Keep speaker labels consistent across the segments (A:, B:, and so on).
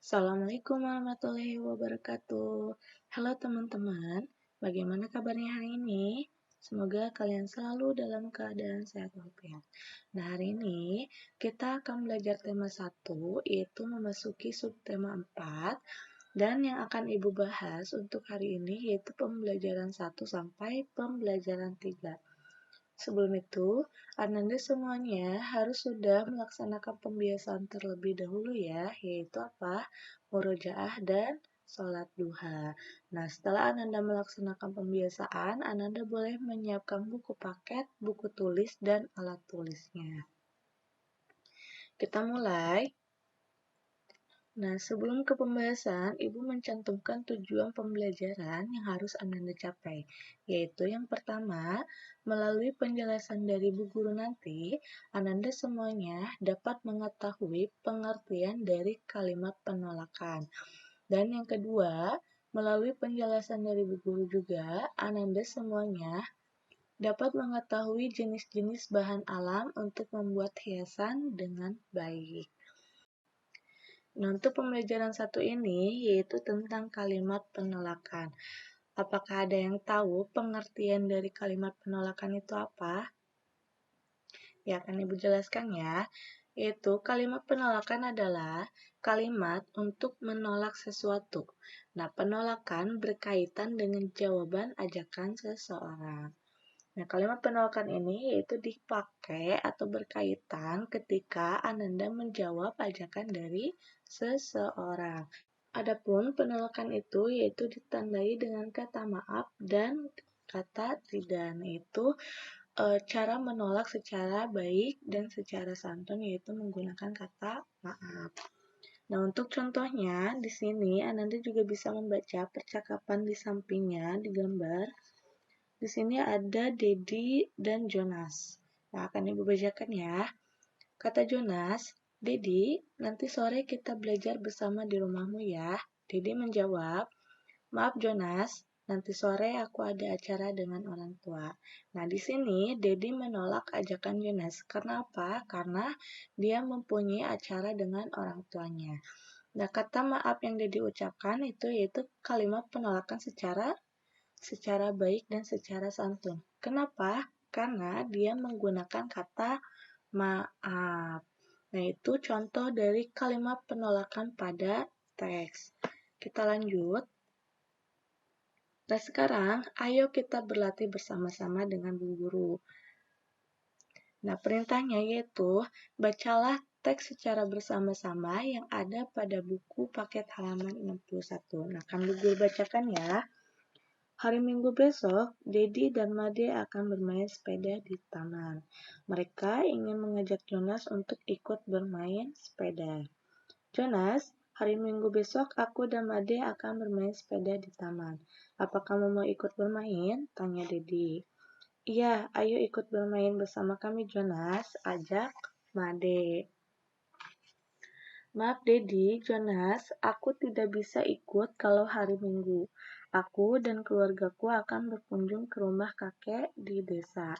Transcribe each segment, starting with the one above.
A: Assalamualaikum warahmatullahi wabarakatuh. Halo teman-teman, bagaimana kabarnya hari ini? Semoga kalian selalu dalam keadaan sehat walafiat. Nah, hari ini kita akan belajar tema 1, yaitu memasuki subtema 4. Dan yang akan Ibu bahas untuk hari ini yaitu pembelajaran 1 sampai pembelajaran 3. Sebelum itu, Ananda semuanya harus sudah melaksanakan pembiasaan terlebih dahulu ya, yaitu apa? Murojaah dan sholat duha. Nah, setelah Ananda melaksanakan pembiasaan, Ananda boleh menyiapkan buku paket, buku tulis, dan alat tulisnya. Kita mulai. Nah, sebelum ke pembahasan, Ibu mencantumkan tujuan pembelajaran yang harus Ananda capai, yaitu yang pertama, melalui penjelasan dari Bu Guru nanti, Ananda semuanya dapat mengetahui pengertian dari kalimat penolakan. Dan yang kedua, melalui penjelasan dari Bu Guru juga, Ananda semuanya dapat mengetahui jenis-jenis bahan alam untuk membuat hiasan dengan baik. Nah, untuk pembelajaran 1 ini yaitu tentang kalimat penolakan. Apakah ada yang tahu pengertian dari kalimat penolakan itu apa? Ya, akan Ibu jelaskan ya. Yaitu kalimat penolakan adalah kalimat untuk menolak sesuatu. Nah, penolakan berkaitan dengan jawaban ajakan seseorang. Nah, kalimat penolakan ini yaitu dipakai atau berkaitan ketika Ananda menjawab ajakan dari seseorang. Adapun penolakan itu yaitu ditandai dengan kata maaf dan kata tidak, yaitu cara menolak secara baik dan secara santun yaitu menggunakan kata maaf. Nah, untuk contohnya di sini Ananda juga bisa membaca percakapan di sampingnya di gambar. Di sini ada Dedi dan Jonas. Nah, akan Ibu bacakan ya. Kata Jonas, "Dedi, nanti sore kita belajar bersama di rumahmu ya." Dedi menjawab, "Maaf Jonas, nanti sore aku ada acara dengan orang tua." Nah, di sini Dedi menolak ajakan Jonas. Karena apa? Karena dia mempunyai acara dengan orang tuanya. Nah, kata maaf yang Dedi ucapkan itu yaitu kalimat penolakan secara baik dan secara santun. Kenapa? Karena dia menggunakan kata maaf. Nah, itu contoh dari kalimat penolakan pada teks. Kita lanjut. Nah, sekarang ayo kita berlatih bersama-sama dengan Bu Guru. Nah, perintahnya yaitu bacalah teks secara bersama-sama yang ada pada buku paket halaman 61. Nah, akan Bu Guru bacakan ya. Hari Minggu besok, Dedi dan Made akan bermain sepeda di taman. Mereka ingin mengajak Jonas untuk ikut bermain sepeda. Jonas, hari Minggu besok aku dan Made akan bermain sepeda di taman. Apa kamu mau ikut bermain? Tanya Dedi. Iya, ayo ikut bermain bersama kami Jonas, ajak Made. Maaf Dedi, Jonas, aku tidak bisa ikut kalau hari Minggu. Aku dan keluargaku akan berkunjung ke rumah kakek di desa.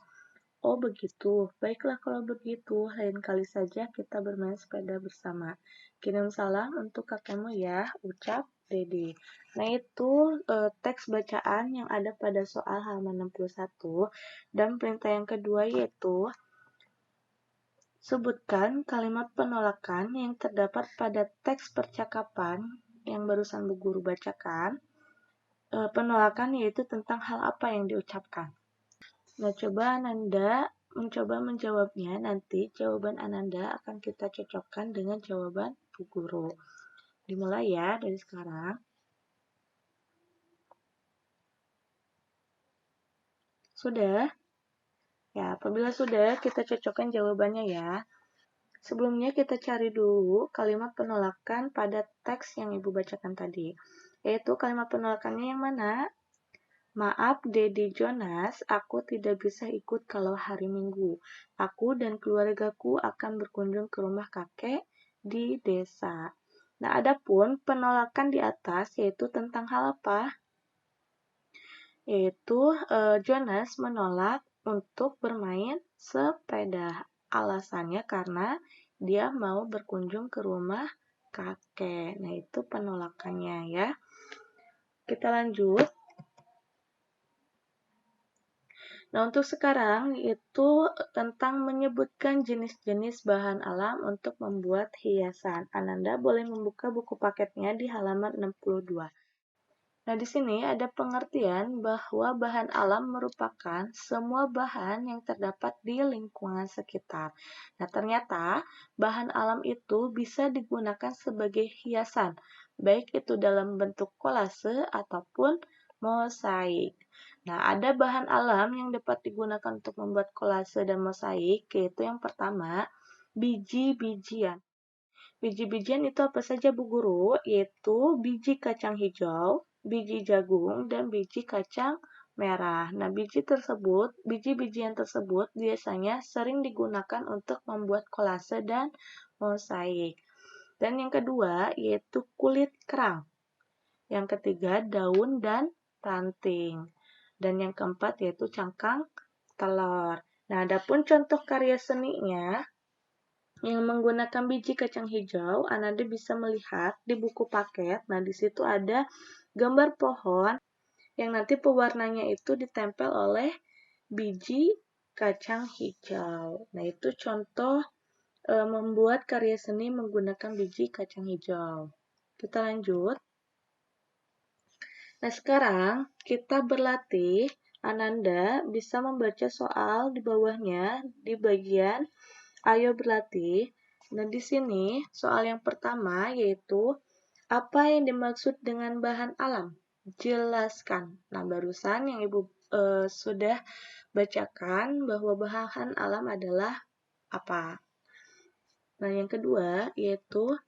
A: Oh begitu, baiklah kalau begitu, lain kali saja kita bermain sepeda bersama. Kirim salam untuk kakekmu ya, ucap Dedi. Nah itu teks bacaan yang ada pada soal halaman 61 dan perintah yang kedua yaitu sebutkan kalimat penolakan yang terdapat pada teks percakapan yang barusan Bu Guru bacakan. Penolakan yaitu tentang hal apa yang diucapkan. Nah, coba Ananda mencoba menjawabnya. Nanti jawaban Ananda akan kita cocokkan dengan jawaban Bu Guru. Dimulai ya dari sekarang. Sudah? Ya, apabila sudah, kita cocokkan jawabannya ya. Sebelumnya kita cari dulu kalimat penolakan pada teks yang Ibu bacakan tadi. Yaitu kalimat penolakannya yang mana? Maaf Dedi Jonas, aku tidak bisa ikut kalau hari Minggu. Aku dan keluargaku akan berkunjung ke rumah kakek di desa. Nah, adapun penolakan di atas yaitu tentang hal apa? Yaitu Jonas menolak untuk bermain sepeda. Alasannya karena dia mau berkunjung ke rumah kakek. Nah, itu penolakannya ya. Kita lanjut. Nah, untuk sekarang itu tentang menyebutkan jenis-jenis bahan alam untuk membuat hiasan. Ananda boleh membuka buku paketnya di halaman 62. Nah, di sini ada pengertian bahwa bahan alam merupakan semua bahan yang terdapat di lingkungan sekitar. Nah, ternyata bahan alam itu bisa digunakan sebagai hiasan, baik itu dalam bentuk kolase ataupun mosaik. Nah, ada bahan alam yang dapat digunakan untuk membuat kolase dan mosaik, yaitu yang pertama, biji-bijian. Biji-bijian itu apa saja, Bu Guru? Yaitu biji kacang hijau, biji jagung, dan biji kacang merah. Nah, biji-bijian tersebut biasanya sering digunakan untuk membuat kolase dan mosaik. Dan yang kedua yaitu kulit kerang. Yang ketiga daun dan ranting. Dan yang keempat yaitu cangkang telur. Nah, adapun contoh karya seninya yang menggunakan biji kacang hijau, Ananda bisa melihat di buku paket. Nah, di situ ada gambar pohon yang nanti pewarnanya itu ditempel oleh biji kacang hijau. Nah, itu contoh membuat karya seni menggunakan biji kacang hijau. Kita lanjut. Nah, sekarang kita berlatih. Ananda bisa membaca soal di bawahnya di bagian Ayo berlatih. Nah, di sini soal yang pertama yaitu apa yang dimaksud dengan bahan alam? Jelaskan. Nah, barusan yang Ibu sudah bacakan bahwa bahan alam adalah apa? Nah, yang kedua yaitu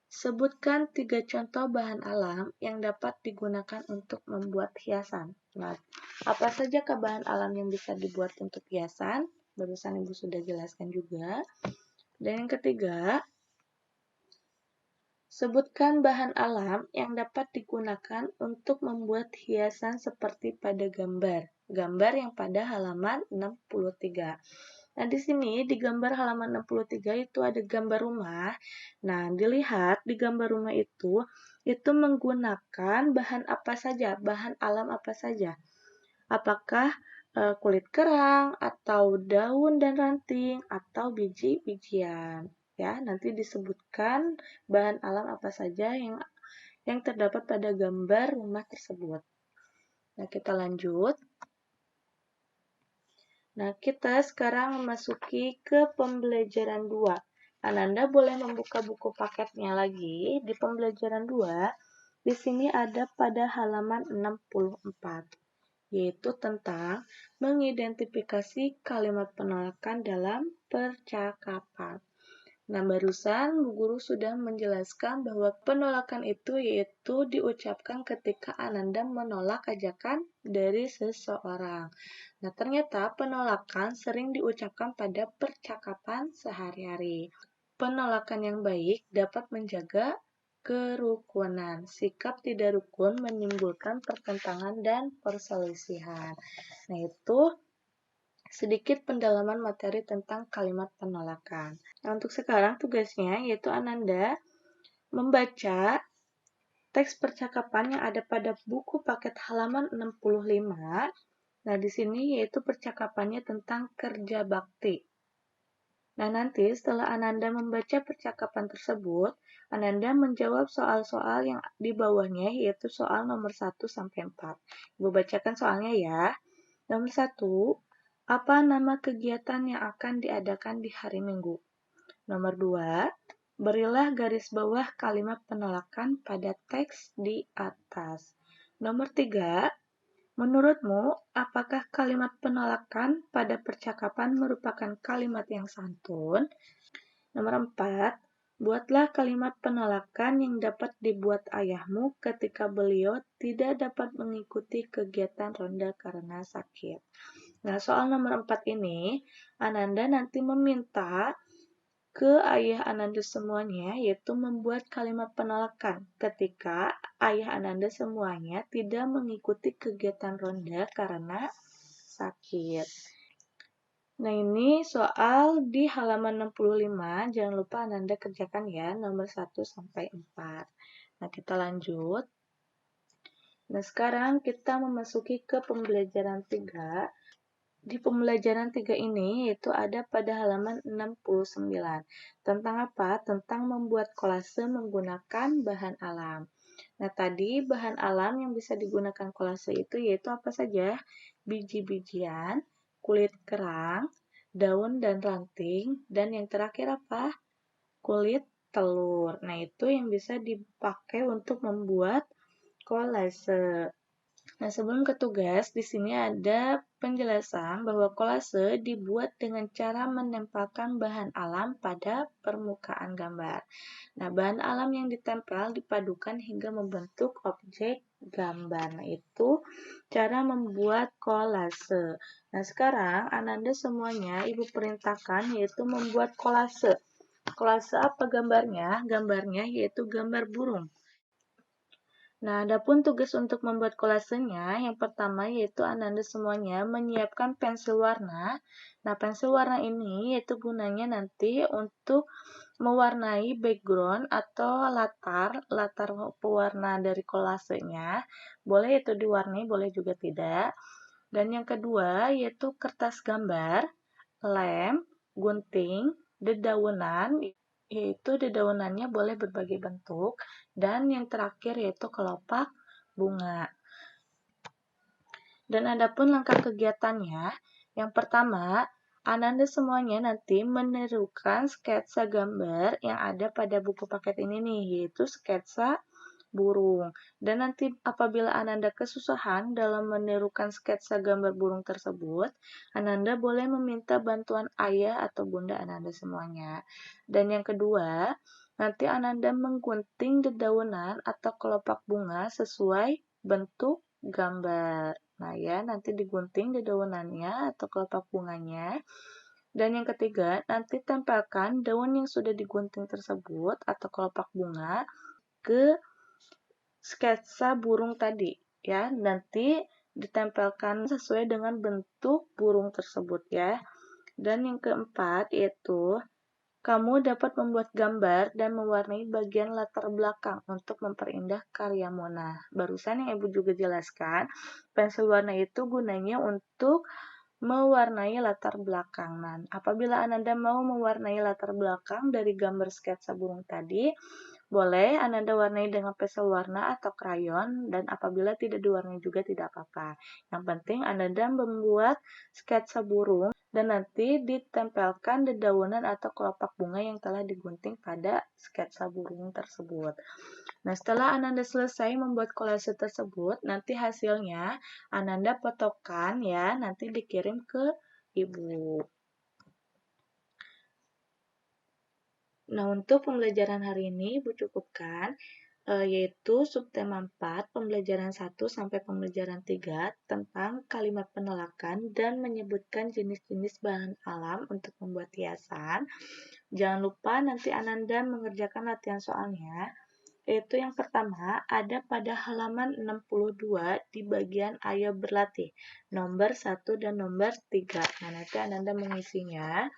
A: sebutkan 3 contoh bahan alam yang dapat digunakan untuk membuat hiasan. Nah, apa saja bahan alam yang bisa dibuat untuk hiasan? Barusan Ibu sudah jelaskan juga. Dan yang ketiga, sebutkan bahan alam yang dapat digunakan untuk membuat hiasan seperti pada gambar. Gambar yang pada halaman 63. Nah, di sini di gambar halaman 63 itu ada gambar rumah. Nah, dilihat di gambar rumah itu menggunakan bahan apa saja, bahan alam apa saja. Apakah kulit kerang, atau daun dan ranting, atau biji-bijian. Ya, nanti disebutkan bahan alam apa saja yang terdapat pada gambar rumah tersebut. Nah, kita lanjut. Nah, kita sekarang memasuki ke pembelajaran 2. Ananda boleh membuka buku paketnya lagi di pembelajaran 2. Di sini ada pada halaman 64, yaitu tentang mengidentifikasi kalimat penolakan dalam percakapan. Nah, barusan Bu Guru sudah menjelaskan bahwa penolakan itu yaitu diucapkan ketika Ananda menolak ajakan dari seseorang. Nah, ternyata penolakan sering diucapkan pada percakapan sehari-hari. Penolakan yang baik dapat menjaga kerukunan. Sikap tidak rukun menimbulkan pertentangan dan perselisihan. Nah, itu sedikit pendalaman materi tentang kalimat penolakan. Nah, untuk sekarang tugasnya yaitu Ananda membaca teks percakapan yang ada pada buku paket halaman 65. Nah, di sini yaitu percakapannya tentang kerja bakti. Nah, nanti setelah Ananda membaca percakapan tersebut, Ananda menjawab soal-soal yang di bawahnya, yaitu soal nomor 1 sampai 4. Ibu bacakan soalnya ya. Nomor 1, apa nama kegiatan yang akan diadakan di hari Minggu? Nomor 2, berilah garis bawah kalimat penolakan pada teks di atas. Nomor 3, menurutmu, apakah kalimat penolakan pada percakapan merupakan kalimat yang santun? Nomor 4, buatlah kalimat penolakan yang dapat dibuat ayahmu ketika beliau tidak dapat mengikuti kegiatan ronda karena sakit. Nah, soal nomor 4 ini, Ananda nanti meminta ke ayah Ananda semuanya, yaitu membuat kalimat penolakan ketika ayah Ananda semuanya tidak mengikuti kegiatan ronda karena sakit. Nah, ini soal di halaman 65, jangan lupa Ananda kerjakan ya, nomor 1 sampai 4. Nah, kita lanjut. Nah, sekarang kita memasuki ke pembelajaran 3. Di pembelajaran 3 ini yaitu ada pada halaman 69. Tentang apa? Tentang membuat kolase menggunakan bahan alam. Nah, tadi bahan alam yang bisa digunakan kolase itu yaitu apa saja? Biji-bijian, kulit kerang, daun dan ranting, dan yang terakhir apa? Kulit telur. Nah, itu yang bisa dipakai untuk membuat kolase. Nah, sebelum ke tugas, di sini ada penjelasan bahwa kolase dibuat dengan cara menempelkan bahan alam pada permukaan gambar. Nah, bahan alam yang ditempel dipadukan hingga membentuk objek gambar. Nah, itu cara membuat kolase. Nah, sekarang Ananda semuanya Ibu perintahkan yaitu membuat kolase. Kolase apa gambarnya? Gambarnya yaitu gambar burung. Nah, adapun tugas untuk membuat kolasenya, yang pertama yaitu Ananda semuanya menyiapkan pensil warna. Nah, pensil warna ini yaitu gunanya nanti untuk mewarnai background atau latar pewarna dari kolasenya. Boleh itu diwarnai, boleh juga tidak. Dan yang kedua yaitu kertas gambar, lem, gunting, dedaunan, yaitu dedaunannya boleh berbagai bentuk, dan yang terakhir yaitu kelopak bunga. Dan adapun langkah kegiatannya, yang pertama, Ananda semuanya nanti menirukan sketsa gambar yang ada pada buku paket ini nih, yaitu sketsa burung. Dan nanti apabila Ananda kesusahan dalam menirukan sketsa gambar burung tersebut, Ananda boleh meminta bantuan ayah atau bunda Ananda semuanya. Dan yang kedua, nanti Ananda menggunting dedaunan atau kelopak bunga sesuai bentuk gambar. Nah ya, nanti digunting dedaunannya atau kelopak bunganya. Dan yang ketiga, nanti tempelkan daun yang sudah digunting tersebut atau kelopak bunga ke sketsa burung tadi ya. Nanti ditempelkan sesuai dengan bentuk burung tersebut ya. Dan yang keempat yaitu kamu dapat membuat gambar dan mewarnai bagian latar belakang untuk memperindah karya Mona. Barusan yang Ibu juga jelaskan, pensil warna itu gunanya untuk mewarnai latar belakang. Nah, apabila Ananda mau mewarnai latar belakang dari gambar sketsa burung tadi, boleh Ananda warnai dengan pensil warna atau krayon, dan apabila tidak diwarnai juga tidak apa-apa. Yang penting Ananda membuat sketsa burung dan nanti ditempelkan dedaunan atau kelopak bunga yang telah digunting pada sketsa burung tersebut. Nah, setelah Ananda selesai membuat kolase tersebut, nanti hasilnya Ananda fotokan ya, nanti dikirim ke Ibu. Nah, untuk pembelajaran hari ini Ibu cukupkan, yaitu subtema 4, pembelajaran 1 sampai pembelajaran 3 tentang kalimat penolakan dan menyebutkan jenis-jenis bahan alam untuk membuat hiasan. Jangan lupa nanti Ananda mengerjakan latihan soalnya, yaitu yang pertama ada pada halaman 62 di bagian Ayo Berlatih, nomor 1 dan nomor 3. Nah, nanti Ananda mengisinya.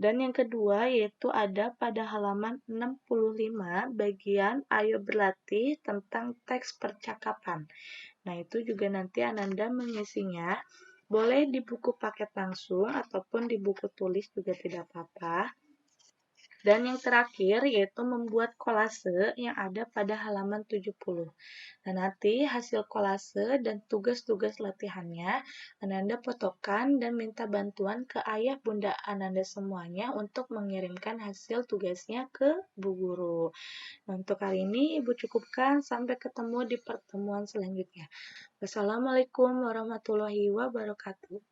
A: Dan yang kedua yaitu ada pada halaman 65 bagian Ayo Berlatih tentang teks percakapan. Nah, itu juga nanti Ananda mengisinya. Boleh di buku paket langsung ataupun di buku tulis juga tidak apa-apa. Dan yang terakhir yaitu membuat kolase yang ada pada halaman 70. Nah, nanti hasil kolase dan tugas-tugas latihannya Ananda fotokan dan minta bantuan ke ayah bunda Ananda semuanya untuk mengirimkan hasil tugasnya ke Bu Guru. Nah, untuk hari ini Ibu cukupkan, sampai ketemu di pertemuan selanjutnya. Wassalamualaikum warahmatullahi wabarakatuh.